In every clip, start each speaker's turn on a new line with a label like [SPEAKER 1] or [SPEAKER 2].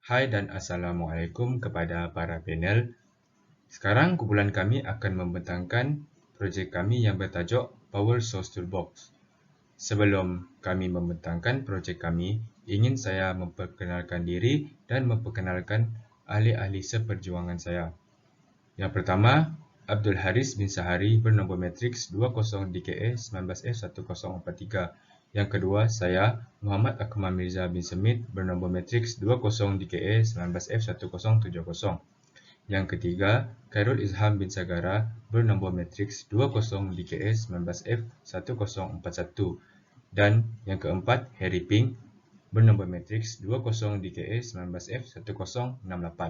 [SPEAKER 1] Hai dan Assalamualaikum kepada para panel. Sekarang kumpulan kami akan membentangkan projek kami yang bertajuk Power Source Toolbox. Sebelum kami membentangkan projek kami, ingin saya memperkenalkan diri dan memperkenalkan ahli-ahli seperjuangan saya. Yang pertama, Abdul Haris bin Sahari bernombor matriks 20 DKA 19F1043. Yang kedua, saya Muhammad Akmal Mirza bin Semit bernombor matriks 20 DKA 19F1070. Yang ketiga, Khairul Izham bin Sagara bernombor matriks 20 DKA 19F1041. Dan yang keempat, Harry Ping bernombor matriks 20 DKA 19F1068.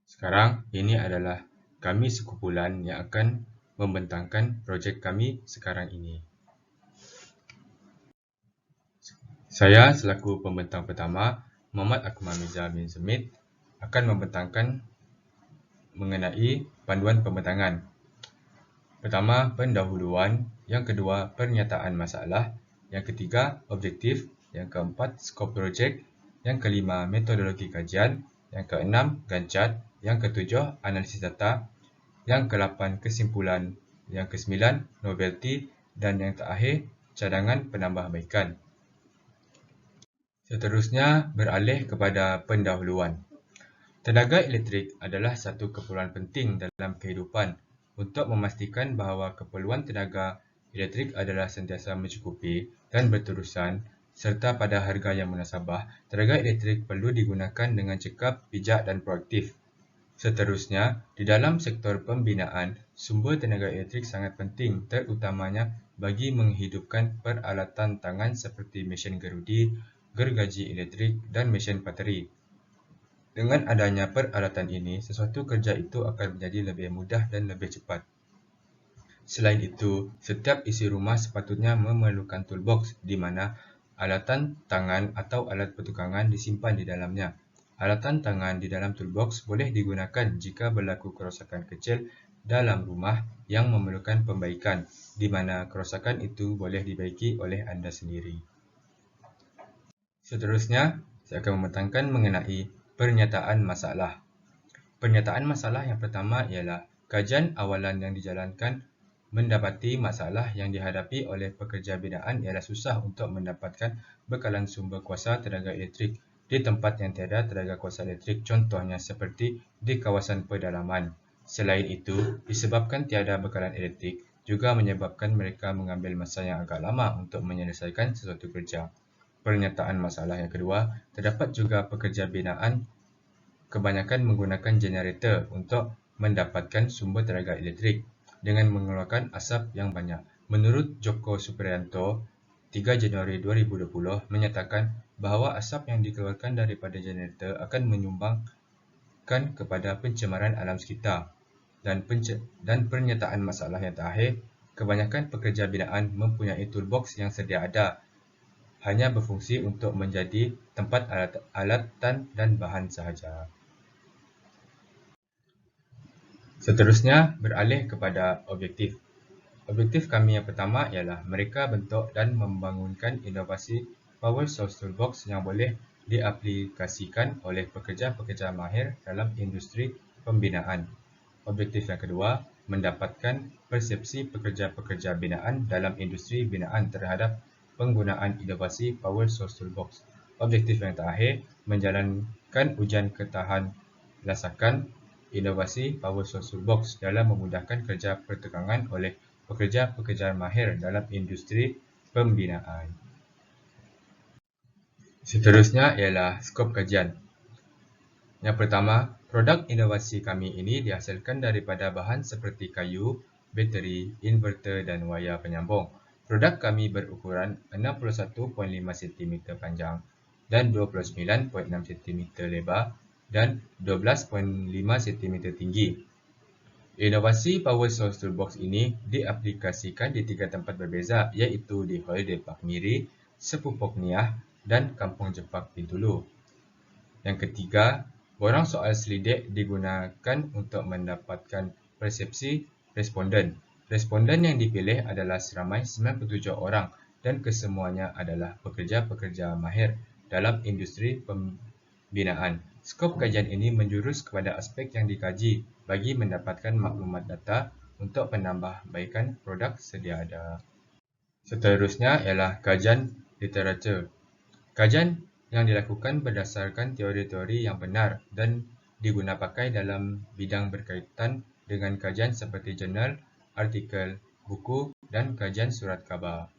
[SPEAKER 1] Sekarang, ini adalah kami sekumpulan yang akan membentangkan projek kami sekarang ini. Saya selaku pembentang pertama, Muhammad Akmal Mirza bin Semit, akan membentangkan mengenai panduan pembentangan. Pertama, pendahuluan. Yang kedua, pernyataan masalah. Yang ketiga, objektif. Yang keempat, skop projek. Yang kelima, metodologi kajian. Yang keenam, Gantt chart. Yang ketujuh, analisis data. Yang kelapan, kesimpulan. Yang kesembilan, novelty. Dan yang terakhir, cadangan penambahbaikan. Seterusnya, beralih kepada pendahuluan. Tenaga elektrik adalah satu keperluan penting dalam kehidupan. Untuk memastikan bahawa keperluan tenaga elektrik adalah sentiasa mencukupi dan berterusan serta pada harga yang munasabah, tenaga elektrik perlu digunakan dengan cekap, bijak dan proaktif. Seterusnya, di dalam sektor pembinaan, sumber tenaga elektrik sangat penting terutamanya bagi menghidupkan peralatan tangan seperti mesin gerudi, gergaji elektrik dan mesin pateri. Dengan adanya peralatan ini, sesuatu kerja itu akan menjadi lebih mudah dan lebih cepat. Selain itu, setiap isi rumah sepatutnya memerlukan toolbox di mana alatan tangan atau alat pertukangan disimpan di dalamnya. Alatan tangan di dalam toolbox boleh digunakan jika berlaku kerosakan kecil dalam rumah yang memerlukan pembaikan, di mana kerosakan itu boleh dibaiki oleh anda sendiri. Seterusnya, saya akan membentangkan mengenai pernyataan masalah. Pernyataan masalah yang pertama ialah kajian awalan yang dijalankan mendapati masalah yang dihadapi oleh pekerja binaan ialah susah untuk mendapatkan bekalan sumber kuasa tenaga elektrik di tempat yang tiada tenaga kuasa elektrik, contohnya seperti di kawasan pedalaman. Selain itu, disebabkan tiada bekalan elektrik juga menyebabkan mereka mengambil masa yang agak lama untuk menyelesaikan sesuatu kerja. Pernyataan masalah yang kedua, terdapat juga pekerja binaan kebanyakan menggunakan generator untuk mendapatkan sumber tenaga elektrik dengan mengeluarkan asap yang banyak. Menurut Joko Supriyanto, 3 Januari 2020 menyatakan bahawa asap yang dikeluarkan daripada generator akan menyumbangkan kepada pencemaran alam sekitar. Dan pernyataan masalah yang terakhir, kebanyakan pekerja binaan mempunyai toolbox yang sedia ada, hanya berfungsi untuk menjadi tempat alatan dan bahan sahaja. Seterusnya, beralih kepada objektif. Objektif kami yang pertama ialah mereka bentuk dan membangunkan inovasi Power Source Toolbox yang boleh diaplikasikan oleh pekerja-pekerja mahir dalam industri pembinaan. Objektif yang kedua, mendapatkan persepsi pekerja-pekerja binaan dalam industri binaan terhadap penggunaan inovasi Power Source Toolbox. Objektif yang terakhir, menjalankan ujian ketahanlasakan inovasi Power Source Toolbox dalam memudahkan kerja pertukangan oleh pekerja-pekerja mahir dalam industri pembinaan. Seterusnya ialah skop kajian. Yang pertama, produk inovasi kami ini dihasilkan daripada bahan seperti kayu, bateri, inverter dan wayar penyambung. Produk kami berukuran 61.5 cm panjang dan 29.6 cm lebar dan 12.5 cm tinggi. Inovasi Power Source Toolbox ini diaplikasikan di 3 tempat berbeza, iaitu di Holiday Park Miri, Sepupok Niah dan Kampung Jepak Bintulu. Yang ketiga, borang soal selidik digunakan untuk mendapatkan persepsi responden. Responden yang dipilih adalah seramai 97 orang dan kesemuanya adalah pekerja-pekerja mahir dalam industri binaan. Skop kajian ini menjurus kepada aspek yang dikaji bagi mendapatkan maklumat data untuk penambahbaikan produk sedia ada. Seterusnya ialah kajian literatur. Kajian yang dilakukan berdasarkan teori-teori yang benar dan diguna pakai dalam bidang berkaitan dengan kajian seperti jurnal, artikel, buku, dan kajian surat khabar.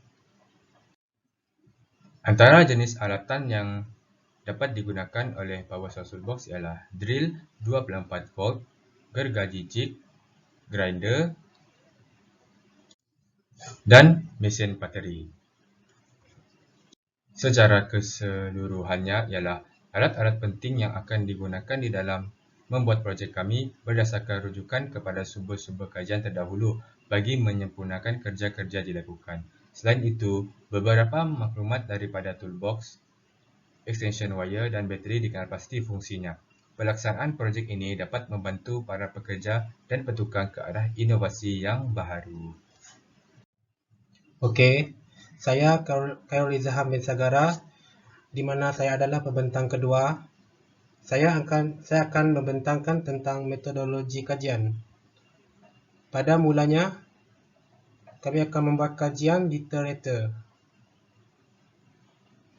[SPEAKER 1] Antara jenis alatan yang dapat digunakan oleh Power Source Toolbox ialah drill 24 volt, gergaji jig, grinder, dan mesin bateri. Secara keseluruhannya ialah alat-alat penting yang akan digunakan di dalam membuat projek kami berdasarkan rujukan kepada sumber-sumber kajian terdahulu bagi menyempurnakan kerja-kerja dilakukan. Selain itu, beberapa maklumat daripada toolbox, extension wire dan bateri dikenal pasti fungsinya. Pelaksanaan projek ini dapat membantu para pekerja dan petukang ke arah inovasi yang baharu.
[SPEAKER 2] Okey, saya Khairul Izham bin Sagara, di mana saya adalah pembentang kedua. Saya akan membentangkan tentang metodologi kajian. Pada mulanya, kami akan membuat kajian literatur.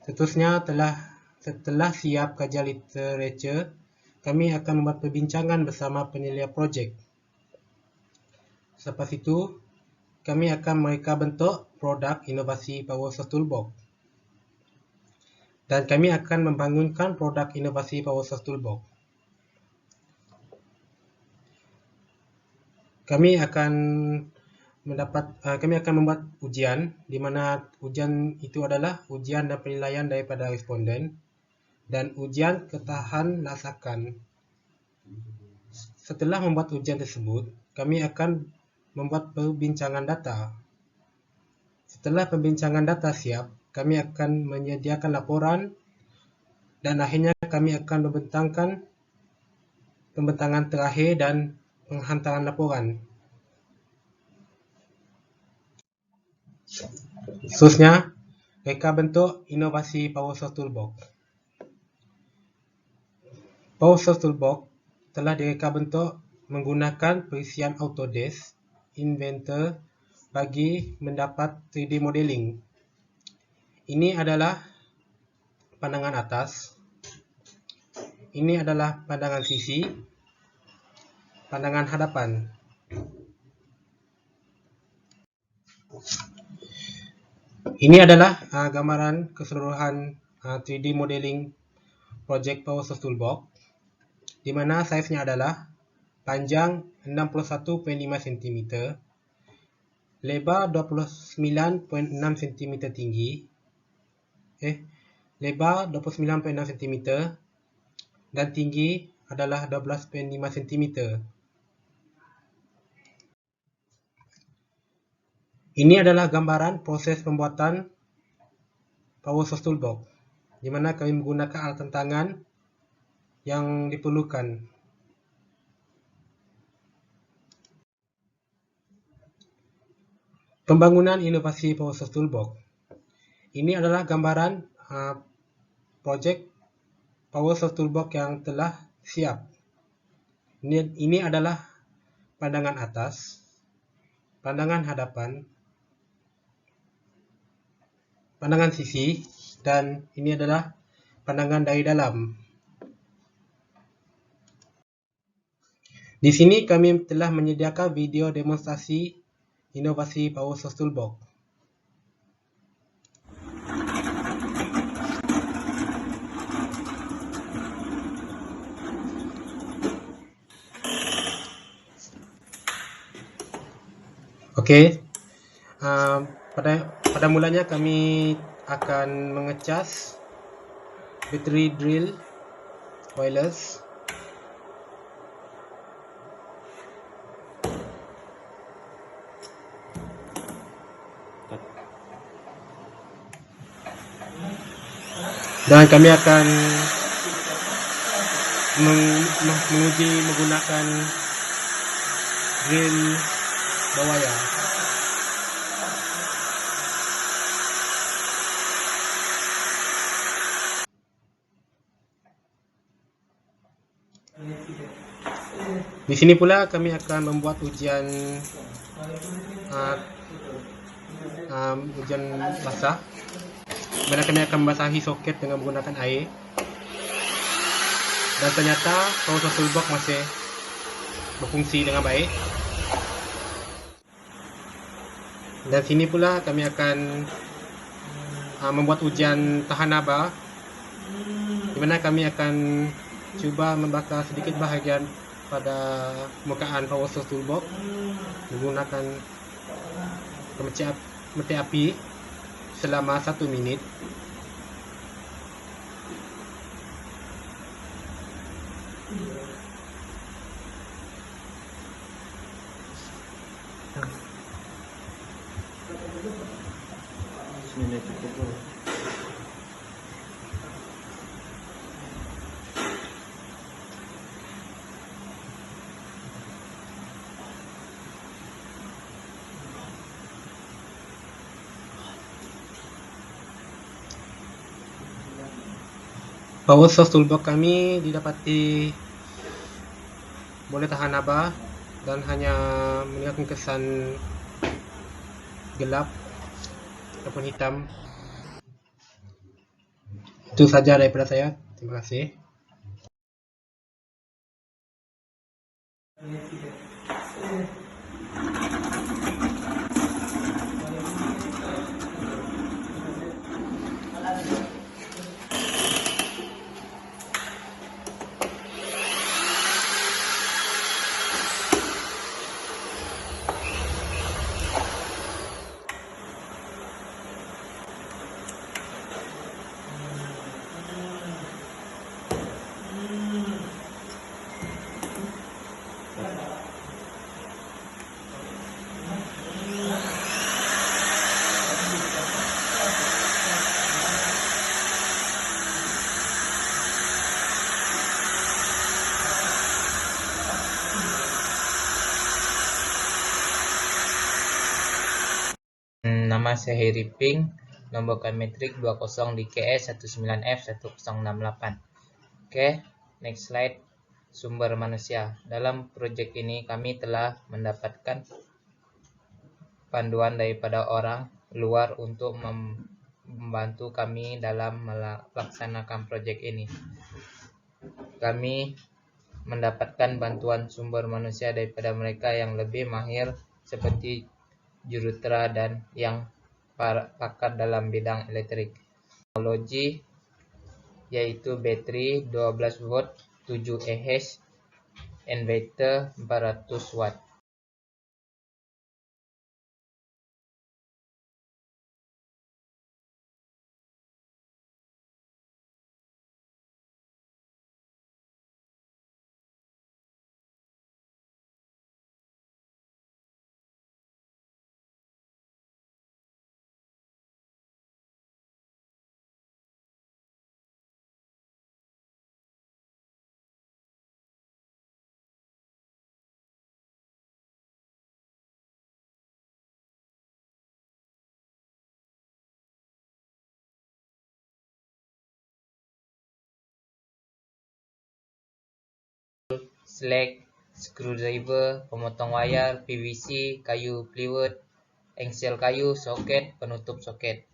[SPEAKER 2] Seterusnya, setelah siap kajian literatur, kami akan membuat perbincangan bersama penilai projek. Selepas itu, kami akan mereka bentuk produk inovasi Power Source Toolbox. Dan kami akan membangunkan produk inovasi Power Source Toolbox. Kami akan membuat ujian, di mana ujian itu adalah ujian dan penilaian daripada responden dan ujian ketahan laksakan. Setelah membuat ujian tersebut, kami akan membuat perbincangan data. Setelah pembincangan data siap, kami akan menyediakan laporan dan akhirnya kami akan membentangkan pembentangan terakhir dan penghantaran laporan. Seterusnya, reka bentuk inovasi Power Source Toolbox. Power Source Toolbox telah direka bentuk menggunakan perisian Autodesk Inventor bagi mendapat 3D modeling. Ini adalah pandangan atas. Ini adalah pandangan sisi, pandangan hadapan. Ini adalah gambaran keseluruhan 3D modeling project Power Source Toolbox, di mana saiznya adalah panjang 61.5 cm, lebar 29.6 cm tinggi, lebar 29.6 cm dan tinggi adalah 12.5 cm. Ini adalah gambaran proses pembuatan Power Source Toolbox, di mana kami menggunakan alat tangan yang diperlukan. Pembangunan inovasi Power Source Toolbox. Ini adalah gambaran projek Power Source Toolbox yang telah siap. Ini adalah pandangan atas, pandangan hadapan, pandangan sisi, dan ini adalah pandangan dari dalam. Di sini kami telah menyediakan video demonstrasi inovasi Power Source Toolbox. Okey, pada mulanya kami akan mengecas bateri drill wireless. Dan kami akan menguji menggunakan drill berwayar. Di sini pula kami akan membuat ujian ujian basah, mana kami akan membasahi soket dengan menggunakan air. Dan ternyata power source toolbox masih berfungsi dengan baik. Dan sini pula kami akan membuat ujian tahan haba, di mana kami akan cuba membakar sedikit bahagian pada permukaan power source toolbox menggunakan pemetik api selama 1 minit. Power source toolbox kami didapati boleh tahan haba dan hanya meninggalkan kesan gelap ataupun hitam. Itu saja daripada saya. Terima kasih.
[SPEAKER 3] Nama saya Heri Ping, nomor metrik 20 DKS 19F1068. Oke, next slide. Sumber manusia. Dalam proyek ini kami telah mendapatkan panduan daripada orang luar untuk membantu kami dalam melaksanakan proyek ini. Kami mendapatkan bantuan sumber manusia daripada mereka yang lebih mahir seperti jurutera dan yang pakar dalam bidang elektrik. Teknologi yaitu bateri 12 volt 7 Ah, inverter 400 watt. Slag, screwdriver, pemotong wayar, PVC, kayu plywood, engsel kayu, soket, penutup soket.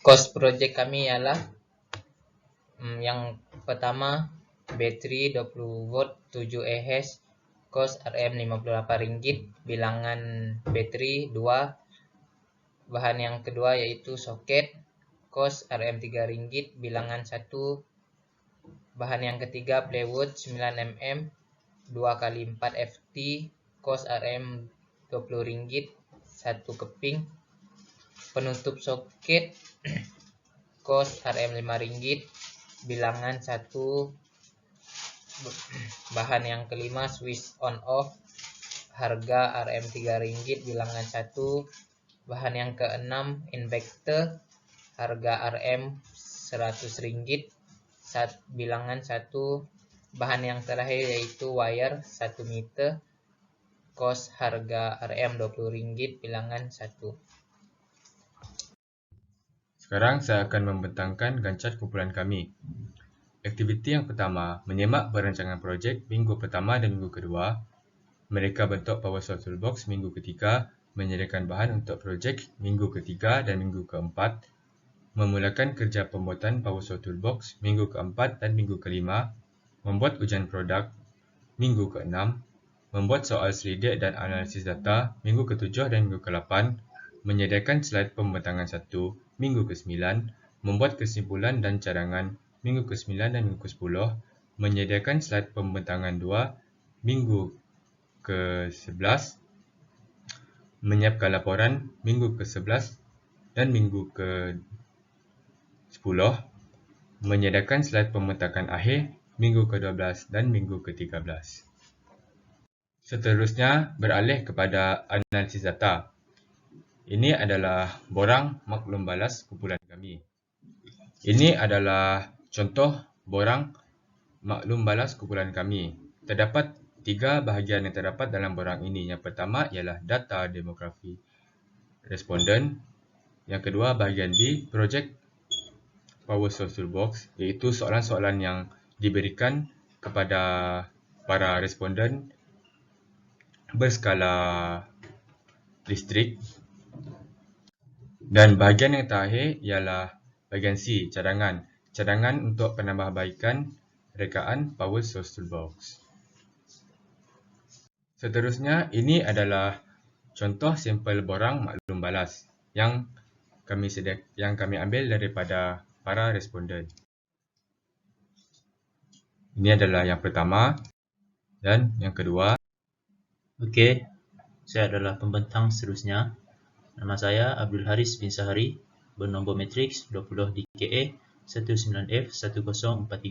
[SPEAKER 3] Cost project kami ialah yang pertama bateri 20 volt 7 Ah, kos Rm58 bilangan bateri 2. Bahan yang kedua yaitu soket, kos Rm3 bilangan 1. Bahan yang ketiga plywood 9 mm 2 kali 4 FT, kos Rm Rp20, 1 keping. Penutup soket, kos Rm Rp5, bilangan 1. Bahan yang kelima, switch on off, harga Rm Rp3, bilangan 1. Bahan yang keenam, inverter, harga Rm Rp100, bilangan 1. Bahan yang terakhir yaitu wire 1 meter, kos harga Rm Rp20, bilangan 1.
[SPEAKER 1] Sekarang saya akan membentangkan gancat kumpulan kami. Aktiviti yang pertama, menyemak perancangan projek minggu pertama dan minggu kedua. Mereka bentuk Power Source Toolbox minggu ketiga, menyediakan bahan untuk projek minggu ketiga dan minggu keempat. Memulakan kerja pembuatan Power Source Toolbox minggu keempat dan minggu kelima. Membuat ujian produk minggu keenam. Membuat soal selidik dan analisis data minggu ketujuh dan minggu ke-8. Menyediakan slide pembentangan 1 minggu ke-9. Membuat kesimpulan dan cadangan minggu ke-9 dan minggu ke-10, menyediakan slide pembentangan 2 minggu ke-11, menyiapkan laporan minggu ke-11 dan minggu ke-10, menyediakan slide pembentangan akhir minggu ke-12 dan minggu ke-13. Seterusnya, beralih kepada analisis data. Ini adalah borang maklum balas kumpulan kami. Ini adalah contoh borang maklum balas kumpulan kami. Terdapat 3 bahagian yang terdapat dalam borang ini. Yang pertama ialah data demografi responden. Yang kedua, bahagian B, projek Power Source Toolbox, iaitu soalan-soalan yang diberikan kepada para responden berskala distrik. Dan bahagian yang terakhir ialah bahagian C, cadangan. Cadangan untuk penambahbaikan rekaan Power Source Toolbox. Seterusnya, ini adalah contoh sampel borang maklum balas yang kami ambil daripada para responden. Ini adalah yang pertama dan yang kedua.
[SPEAKER 4] Okey, saya adalah pembentang seterusnya. Nama saya Abdul Haris bin Sahari, bernombor matriks 20 DKA 19F1043.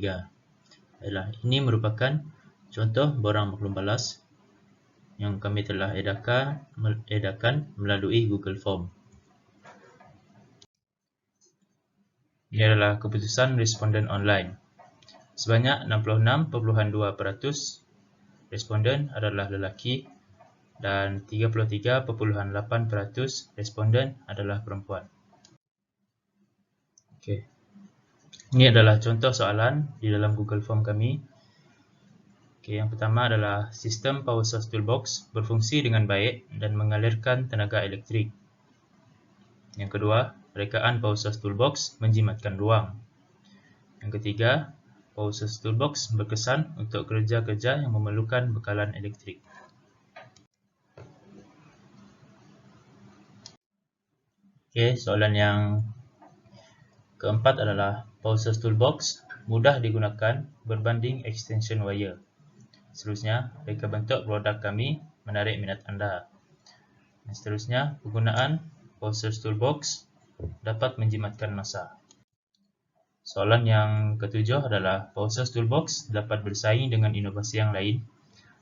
[SPEAKER 4] Ini merupakan contoh borang maklum balas yang kami telah edarkan melalui Google Form. Ini adalah keputusan responden online. Sebanyak 66.2% responden adalah lelaki dan 33.8% responden adalah perempuan. Okey. Ini adalah contoh soalan di dalam Google Form kami. Okey, yang pertama adalah sistem Power Source Toolbox berfungsi dengan baik dan mengalirkan tenaga elektrik. Yang kedua, rekaan Power Source Toolbox menjimatkan ruang. Yang ketiga, Power Source Toolbox berkesan untuk kerja-kerja yang memerlukan bekalan elektrik. Okey, soalan yang keempat adalah Power Source Toolbox mudah digunakan berbanding extension wire. Seterusnya, reka bentuk produk kami menarik minat anda. Dan seterusnya, penggunaan Power Source Toolbox dapat menjimatkan masa. Soalan yang ketujuh adalah Power Source Toolbox dapat bersaing dengan inovasi yang lain.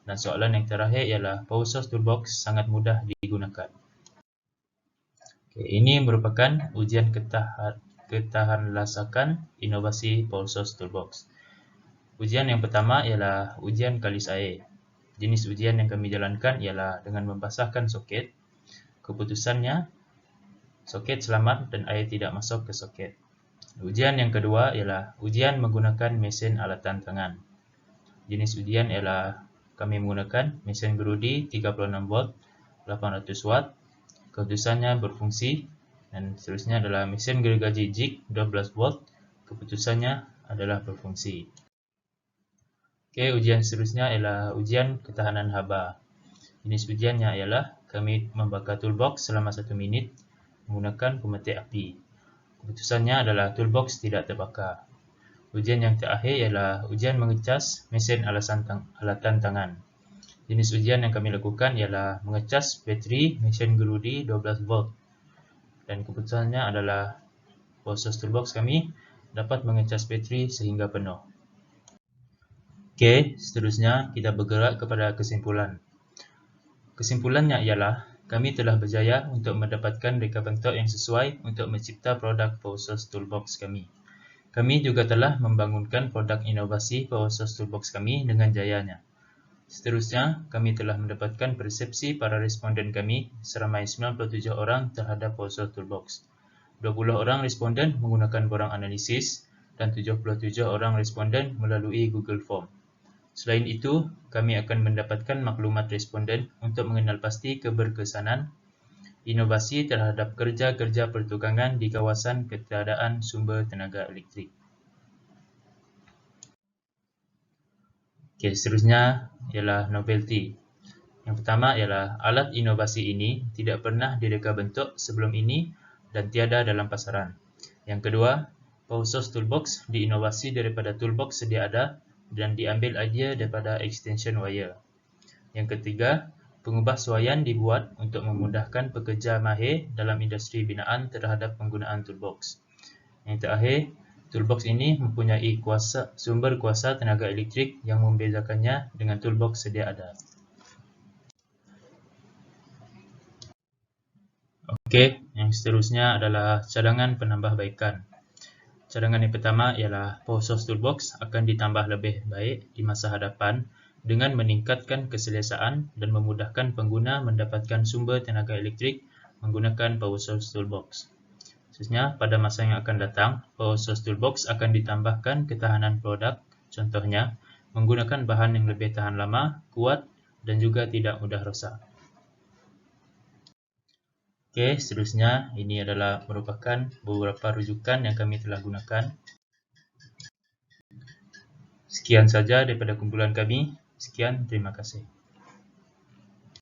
[SPEAKER 4] Dan soalan yang terakhir ialah Power Source Toolbox sangat mudah digunakan. Okay, ini merupakan ujian ketahanlasakan inovasi Power Source Toolbox. Ujian yang pertama ialah ujian kalis air. Jenis ujian yang kami jalankan ialah dengan membasahkan soket. Keputusannya, soket selamat dan air tidak masuk ke soket. Ujian yang kedua ialah ujian menggunakan mesin alatan tangan. Jenis ujian ialah kami menggunakan mesin gerudi 36 volt 800 watt. Keputusannya berfungsi. Dan seterusnya adalah mesin gergaji jig 12 volt. Keputusannya adalah berfungsi. Okey, ujian seterusnya ialah ujian ketahanan haba. Jenis ujiannya ialah kami membakar toolbox selama 1 minit menggunakan pemetik api. Keputusannya adalah toolbox tidak terbakar. Ujian yang terakhir ialah ujian mengecas mesin alatan tangan. Jenis ujian yang kami lakukan ialah mengecas bateri mesin gerudi 12 volt. Dan keputusannya adalah Power Source Toolbox kami dapat mengecas bateri sehingga penuh. Oke, seterusnya kita bergerak kepada kesimpulan. Kesimpulannya ialah kami telah berjaya untuk mendapatkan reka bentuk yang sesuai untuk mencipta produk Power Source Toolbox kami. Kami juga telah membangunkan produk inovasi Power Source Toolbox kami dengan jayanya. Seterusnya, kami telah mendapatkan persepsi para responden kami seramai 97 orang terhadap Power Source Toolbox. 20 orang responden menggunakan borang analisis dan 77 orang responden melalui Google Form. Selain itu, kami akan mendapatkan maklumat responden untuk mengenal pasti keberkesanan inovasi terhadap kerja-kerja pertukangan di kawasan ketiadaan sumber tenaga elektrik. Okey, seterusnya ialah novelty. Yang pertama ialah alat inovasi ini tidak pernah direka bentuk sebelum ini dan tiada dalam pasaran. Yang kedua, Power Source Toolbox diinovasi daripada toolbox sedia ada dan diambil idea daripada extension wire. Yang ketiga, pengubahsuaian dibuat untuk memudahkan pekerja mahir dalam industri binaan terhadap penggunaan toolbox. Yang terakhir, toolbox ini mempunyai sumber kuasa tenaga elektrik yang membezakannya dengan toolbox sedia ada. Okey, yang seterusnya adalah cadangan penambahbaikan. Cadangan yang pertama ialah Power Source Toolbox akan ditambah lebih baik di masa hadapan dengan meningkatkan keselesaan dan memudahkan pengguna mendapatkan sumber tenaga elektrik menggunakan Power Source Toolbox. Seterusnya, pada masa yang akan datang, Power Source Toolbox akan ditambahkan ketahanan produk, contohnya menggunakan bahan yang lebih tahan lama, kuat dan juga tidak mudah rosak. Okey, seterusnya ini adalah merupakan beberapa rujukan yang kami telah gunakan. Sekian saja daripada kumpulan kami. Sekian, terima kasih.